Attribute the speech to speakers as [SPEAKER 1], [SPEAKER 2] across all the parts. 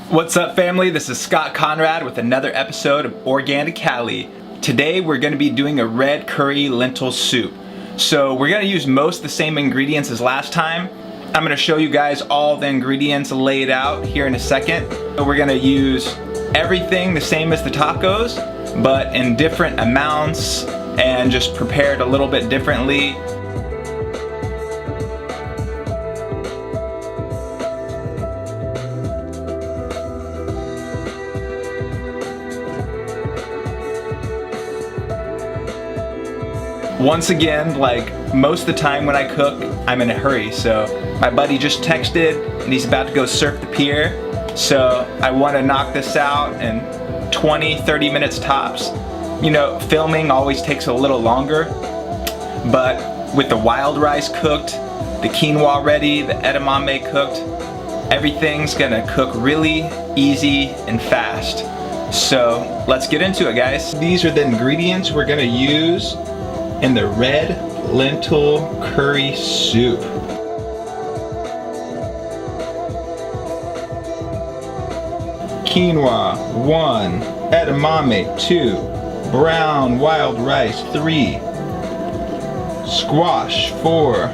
[SPEAKER 1] What's up, family? This is Scott Conrad with another episode of OrganiCali. Today we're going to be doing a red curry lentil soup. So we're going to use most of the same ingredients as last time. I'm going to show you guys all the ingredients laid out here in a second. So we're going to use everything the same as the tacos, but in different amounts and just prepared a little bit differently. Once again, like most of the time when I cook, I'm in a hurry. So my buddy just texted and he's about to go surf the pier. So I want to knock this out in 20-30 minutes tops. You know, filming always takes a little longer, but with the wild rice cooked, the quinoa ready, the edamame cooked, everything's gonna cook really easy and fast. So let's get into it, guys. These are the ingredients we're gonna use in the red lentil curry soup. Quinoa 1, edamame 2, brown wild rice 3, squash 4,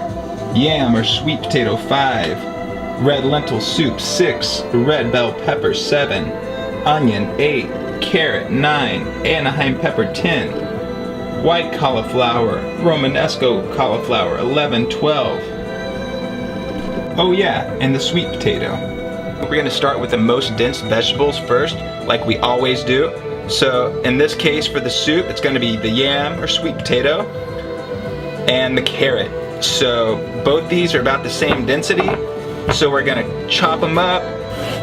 [SPEAKER 1] yam or sweet potato 5, red lentil soup 6, red bell pepper 7, onion 8, carrot 9, Anaheim pepper 10, white cauliflower, Romanesco cauliflower 11, 12. Oh yeah, and the sweet potato. We're gonna start with the most dense vegetables first, like we always do. So in this case for the soup, it's gonna be the yam or sweet potato and the carrot. So both these are about the same density. So we're gonna chop them up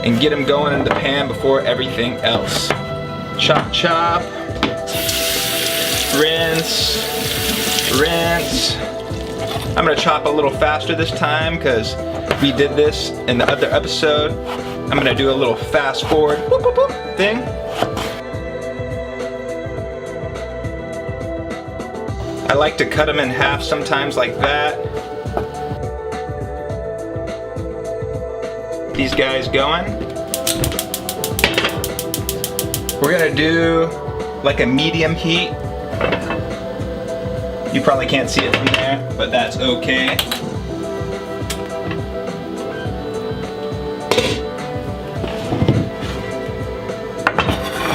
[SPEAKER 1] and get them going in the pan before everything else. Chop, chop. Rinse, rinse. I'm gonna chop a little faster this time because we did this in the other episode. I'm gonna do a little fast forward whoop, whoop, whoop thing. I like to cut them in half sometimes like that. These guys going. We're gonna do like a medium heat. You probably can't see it from there, but that's okay.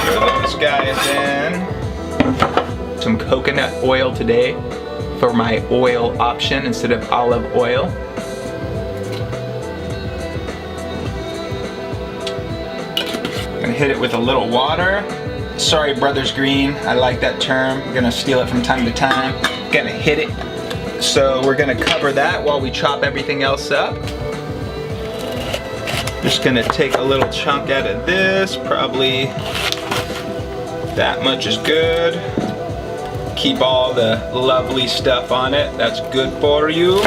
[SPEAKER 1] Throw those guys in. Some coconut oil today for my oil option instead of olive oil. I'm gonna hit it with a little water. Sorry, Brothers Green, I like that term. I'm gonna steal it from time to time. Gonna hit it. So we're gonna cover that while we chop everything else up. Just gonna take a little chunk out of this, probably that much is good. Keep all the lovely stuff on it, that's good for you.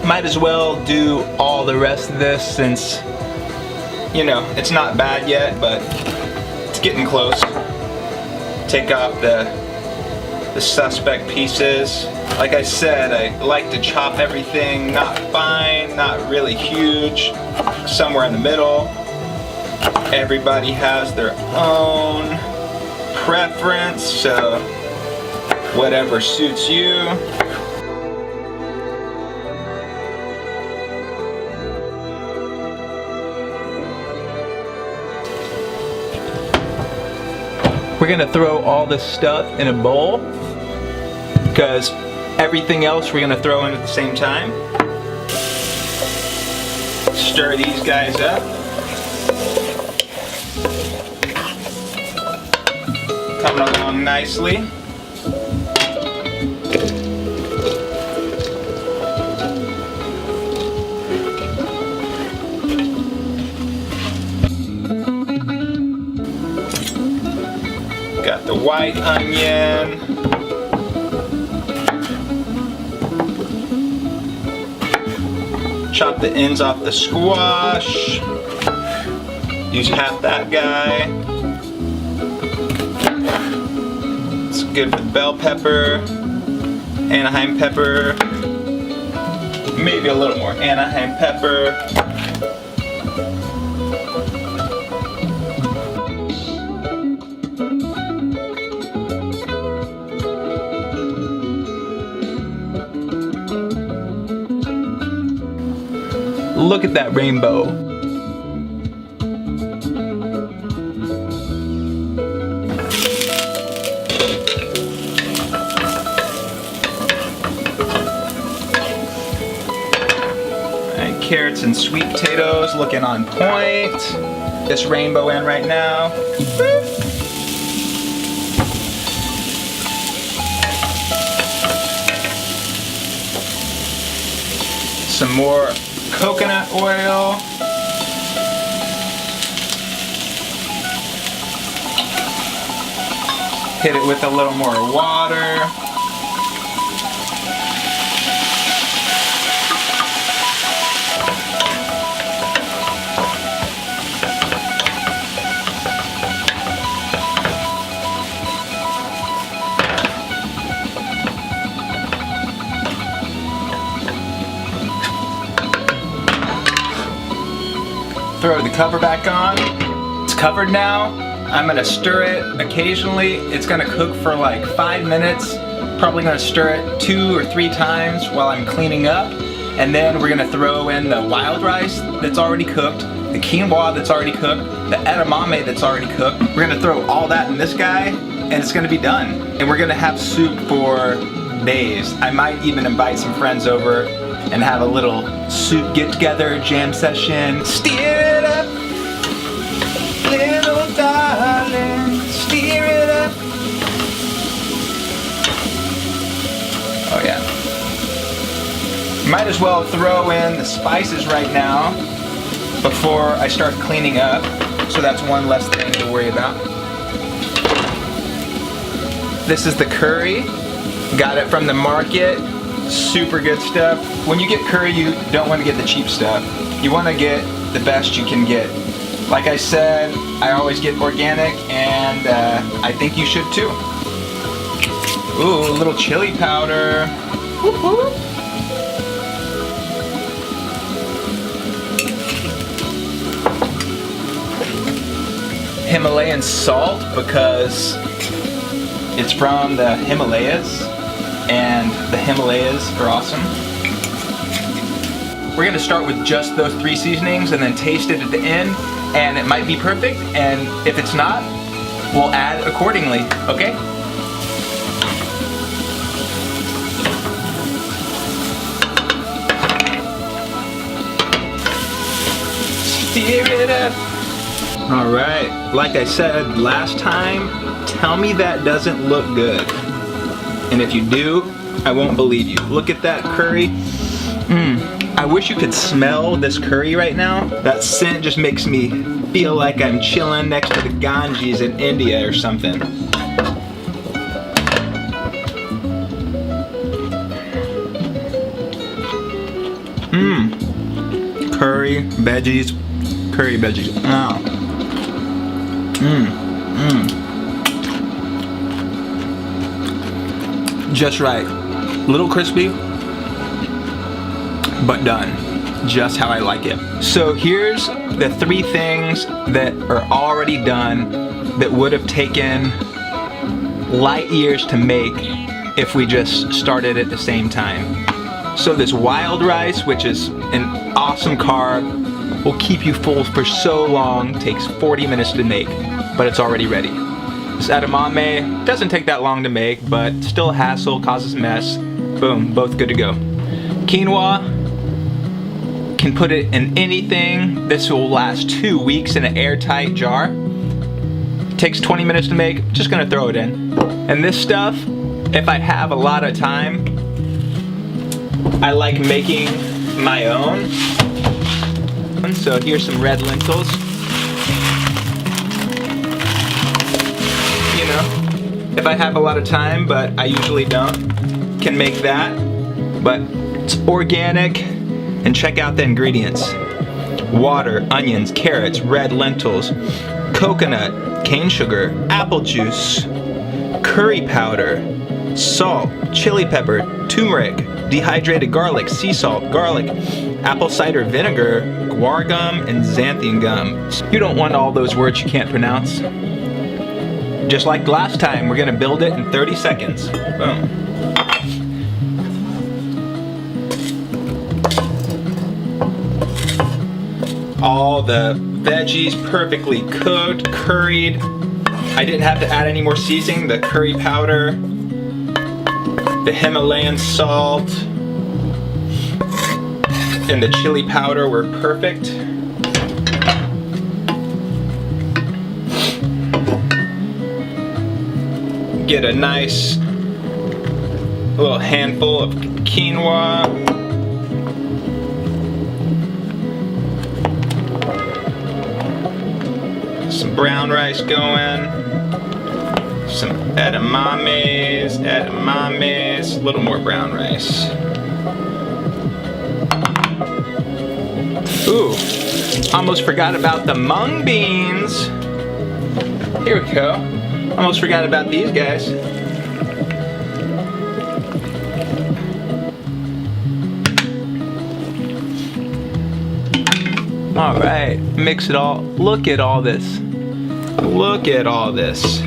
[SPEAKER 1] Might as well do all the rest of this since, you know, it's not bad yet, but it's getting close. Take off the suspect pieces. Like I said, I like to chop everything not fine, not really huge, somewhere in the middle. Everybody has their own preference, so whatever suits you. We're gonna throw all this stuff in a bowl because everything else we're gonna throw in at the same time. Stir these guys up. Coming along nicely. Got the white onion. Chop the ends off the squash. Use half that guy. It's good for bell pepper, Anaheim pepper, maybe a little more. Anaheim pepper. Look at that rainbow. And carrots and sweet potatoes looking on point. This rainbow in right now. Some more coconut oil. Hit it with a little more water. Throw the cover back on. It's covered now. I'm gonna stir it occasionally. It's gonna cook for like 5 minutes. Probably gonna stir it 2 or 3 times while I'm cleaning up. And then we're gonna throw in the wild rice that's already cooked, the quinoa that's already cooked, the edamame that's already cooked. We're gonna throw all that in this guy and it's gonna be done. And we're gonna have soup for days. I might even invite some friends over and have a little soup get together, jam session. Steer it up, little darling, steer it up. Oh yeah. Might as well throw in the spices right now before I start cleaning up, so that's one less thing to worry about. This is the curry. Got it from the market. Super good stuff. When you get curry, you don't want to get the cheap stuff. You want to get the best you can get. Like I said, I always get organic, and I think you should too. Ooh, a little chili powder. Woo-hoo. Himalayan salt, because it's from the Himalayas, and the Himalayas are awesome. We're gonna start with just those 3 seasonings and then taste it at the end, and it might be perfect, and if it's not, we'll add accordingly, okay? Stir it up. All right, like I said last time, tell me that doesn't look good. And if you do, I won't believe you. Look at that curry. I wish you could smell this curry right now. That scent just makes me feel like I'm chilling next to the Ganges in India or something. Curry, veggies, curry veggies. Oh. Just right. Little crispy, but done. Just how I like it. So here's the 3 things that are already done that would have taken light years to make if we just started at the same time. So this wild rice, which is an awesome carb, will keep you full for so long, takes 40 minutes to make, but it's already ready. This edamame doesn't take that long to make, but still a hassle, causes mess. Boom, both good to go. Quinoa, can put it in anything. This will last 2 weeks in an airtight jar. Takes 20 minutes to make, just gonna throw it in. And this stuff, if I have a lot of time, I like making my own. So here's some red lentils. You know, if I have a lot of time, but I usually don't, can make that. But it's organic, and check out the ingredients. Water, onions, carrots, red lentils, coconut, cane sugar, apple juice, curry powder, salt, chili pepper, turmeric, dehydrated garlic, sea salt, garlic, apple cider vinegar, guar gum, and xanthan gum. You don't want all those words you can't pronounce. Just like last time, we're gonna build it in 30 seconds. Boom. All the veggies perfectly cooked, curried. I didn't have to add any more seasoning. The curry powder, the Himalayan salt, and the chili powder were perfect. Get a nice little handful of quinoa. Some brown rice going. Some edamames, a little more brown rice. Ooh, almost forgot about the mung beans. Here we go. Almost forgot about these guys. All right, mix it all. Look at all this. Look at all this.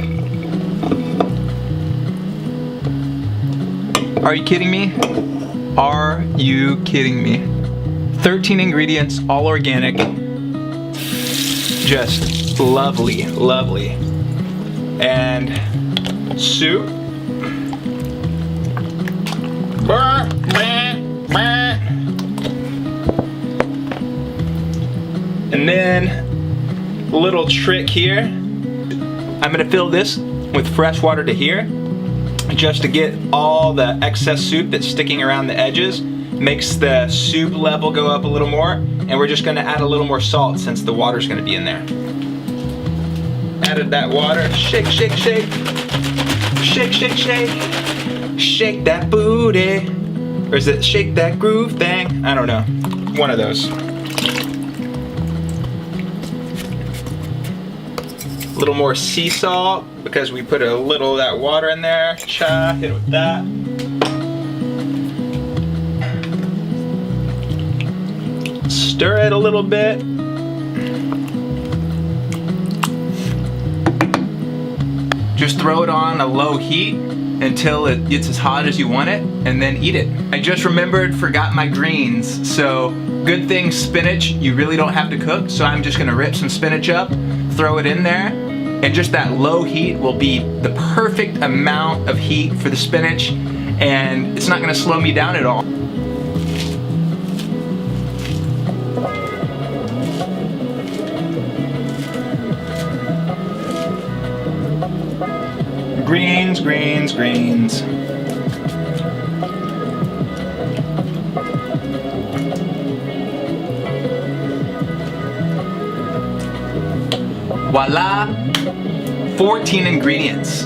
[SPEAKER 1] Are you kidding me? Are you kidding me? 13 ingredients, all organic. Just lovely, lovely. And soup. And then a little trick here. I'm gonna fill this with fresh water to here, just to get all the excess soup that's sticking around the edges. Makes the soup level go up a little more, and we're just gonna add a little more salt since the water's gonna be in there. Added that water, shake, shake, shake. Shake, shake, shake. Shake that booty. Or is it shake that groove thing? I don't know. One of those. A little more sea salt because we put a little of that water in there. Cha, hit it with that. Stir it a little bit. Just throw it on a low heat until it gets as hot as you want it, and then eat it. I just forgot my greens. So good thing spinach, you really don't have to cook. So I'm just gonna rip some spinach up, throw it in there, and just that low heat will be the perfect amount of heat for the spinach, and it's not gonna slow me down at all. Greens, greens, greens. Voila, 14 ingredients.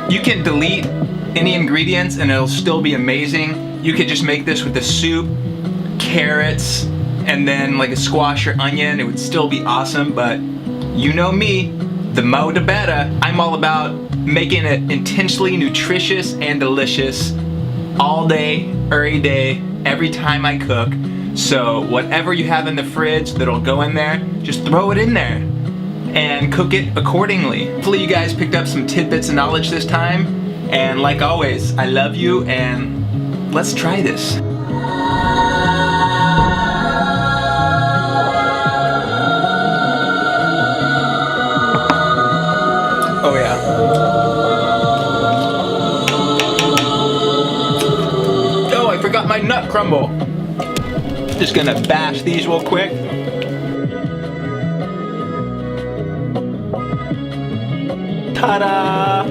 [SPEAKER 1] You can delete any ingredients and it'll still be amazing. You could just make this with the soup, carrots, and then like a squash or onion. It would still be awesome, but you know me, the mo the better. I'm all about making it intensely nutritious and delicious all day, every day, every time I cook. So whatever you have in the fridge that'll go in there, just throw it in there and cook it accordingly. Hopefully you guys picked up some tidbits of knowledge this time. And like always, I love you, and let's try this. Oh yeah. Oh, I forgot my nut crumble. Just gonna bash these real quick. Ta-da!